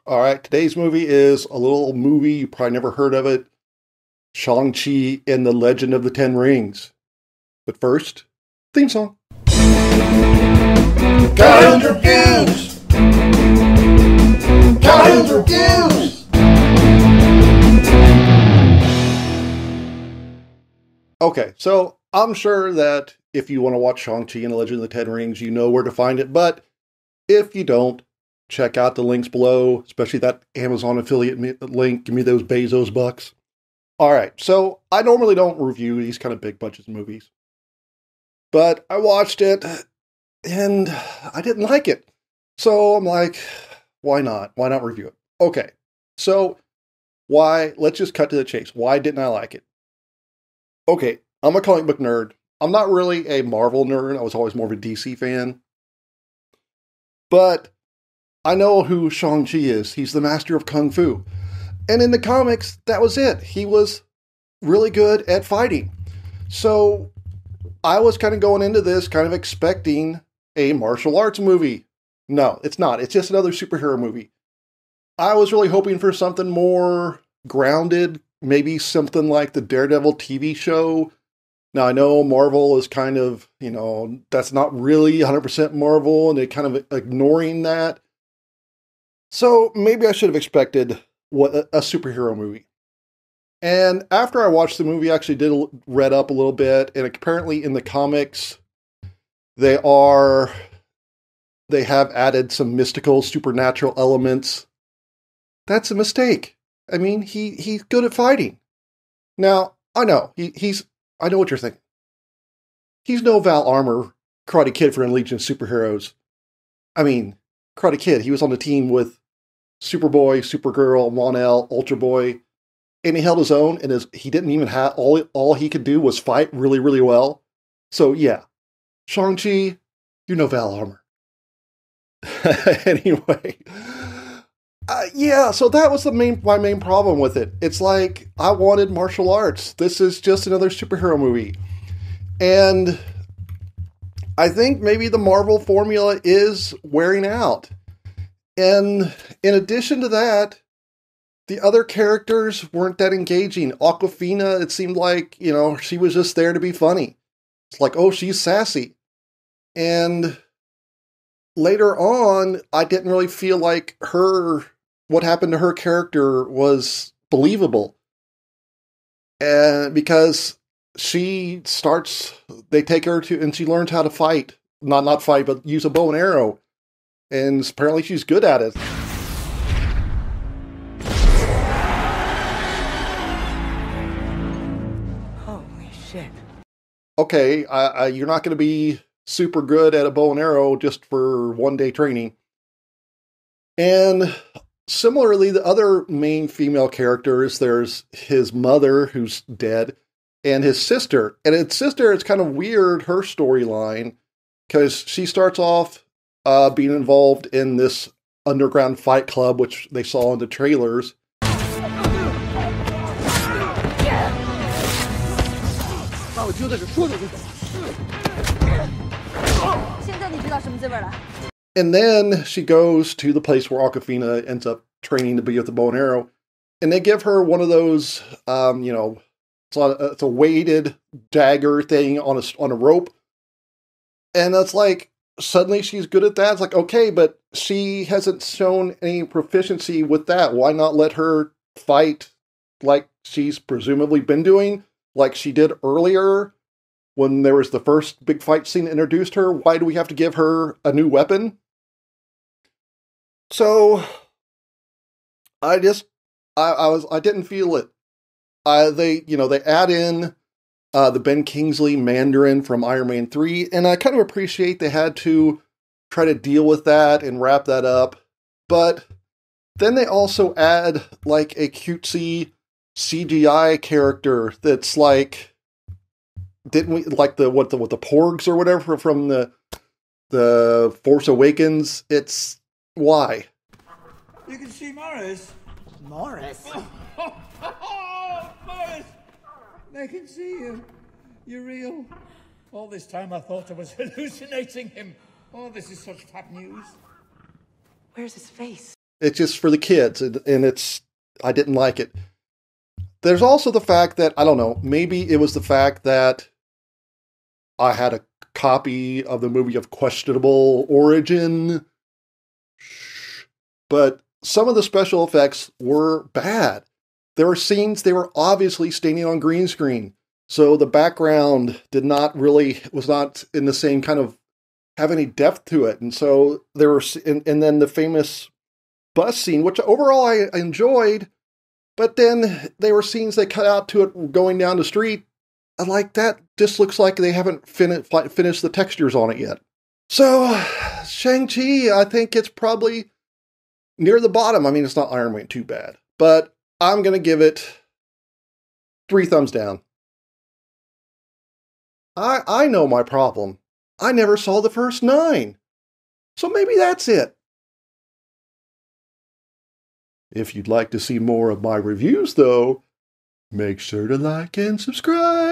All right, today's movie is a little movie, you probably never heard of it, Shang Chi and the Legend of the Ten Rings. But first, theme song. Kyle's Reviews! Kyle's Reviews! Okay, so I'm sure that if you want to watch Shang Chi and the Legend of the Ten Rings, you know where to find it, but if you don't, check out the links below, especially that Amazon affiliate link. Give me those Bezos bucks. All right, so I normally don't review these kind of big budget movies, but I watched it and I didn't like it. So I'm like, why not? Why not review it? Okay, so let's just cut to the chase. Why didn't I like it? Okay, I'm a comic book nerd. I'm not really a Marvel nerd. I was always more of a DC fan. But I know who Shang Chi is. He's the master of Kung Fu. And in the comics, that was it. He was really good at fighting. So I was kind of going into this kind of expecting a martial arts movie. No, it's not. It's just another superhero movie. I was really hoping for something more grounded, maybe something like the Daredevil TV show. Now, I know Marvel is kind of, that's not really 100% Marvel, and they're kind of ignoring that. So maybe I should have expected a superhero movie. And after I watched the movie, I actually read up a little bit, and apparently in the comics, they have added some mystical, supernatural elements. That's a mistake. I mean, he's good at fighting. Now, I know, I know what you're thinking. He's no Val Armour, Karate Kid for Legion of Superheroes. I mean, Karate Kid, he was on the team with Superboy, Supergirl, Mon-El, Ultra Boy, and he held his own, and he didn't even have, all he could do was fight really, really well. So yeah, Shang-Chi, you're no Val Armour. Anyway, yeah, so that was my main problem with it. It's like, I wanted martial arts. This is just another superhero movie. And I think maybe the Marvel formula is wearing out. And in addition to that, the other characters weren't that engaging. Awkwafina, it seemed like, she was just there to be funny. It's like, oh, she's sassy. And later on, I didn't really feel like what happened to her character was believable. And because they take her and she learns how to fight. Not fight, but use a bow and arrow. And apparently she's good at it. Holy shit. Okay, you're not going to be super good at a bow and arrow just for one day training. And similarly, the other main female characters, there's his mother, who's dead, and his sister. And his sister, it's kind of weird, her storyline, because she starts off being involved in this underground fight club, which they saw in the trailers. And then she goes to the place where Awkwafina ends up training to be with the bow and arrow. And they give her one of those, it's a weighted dagger thing on a rope. And it's like, suddenly she's good at that. It's like, okay, but she hasn't shown any proficiency with that. Why not let her fight like she's presumably been doing, like she did earlier when there was the first big fight scene that introduced her? Why do we have to give her a new weapon? So I didn't feel it. They add in the Ben Kingsley Mandarin from Iron Man 3, and I kind of appreciate they had to try to deal with that and wrap that up. But then they also add like a cutesy CGI character that's like, didn't we like the Porgs or whatever from the Force Awakens? It's why? You can see Morris. Morris? Oh, Morris! I can see you. You're real. All this time I thought I was hallucinating him. Oh, this is such fat news. Where's his face? It's just for the kids, and I didn't like it. There's also the fact that, I don't know, maybe it was the fact that I had a copy of the movie of questionable origin, but some of the special effects were bad. There were scenes they were obviously standing on green screen, so the background was not in the same kind of, have any depth to it. And so there were, and then the famous bus scene, which overall I enjoyed, but then there were scenes they cut out to it going down the street. I like that. Just looks like they haven't finished the textures on it yet. So, Shang-Chi, I think it's probably near the bottom. I mean, it's not Iron Man too bad, but I'm going to give it 3 thumbs down. I know my problem. I never saw the first 9. So maybe that's it. If you'd like to see more of my reviews, though, make sure to like and subscribe.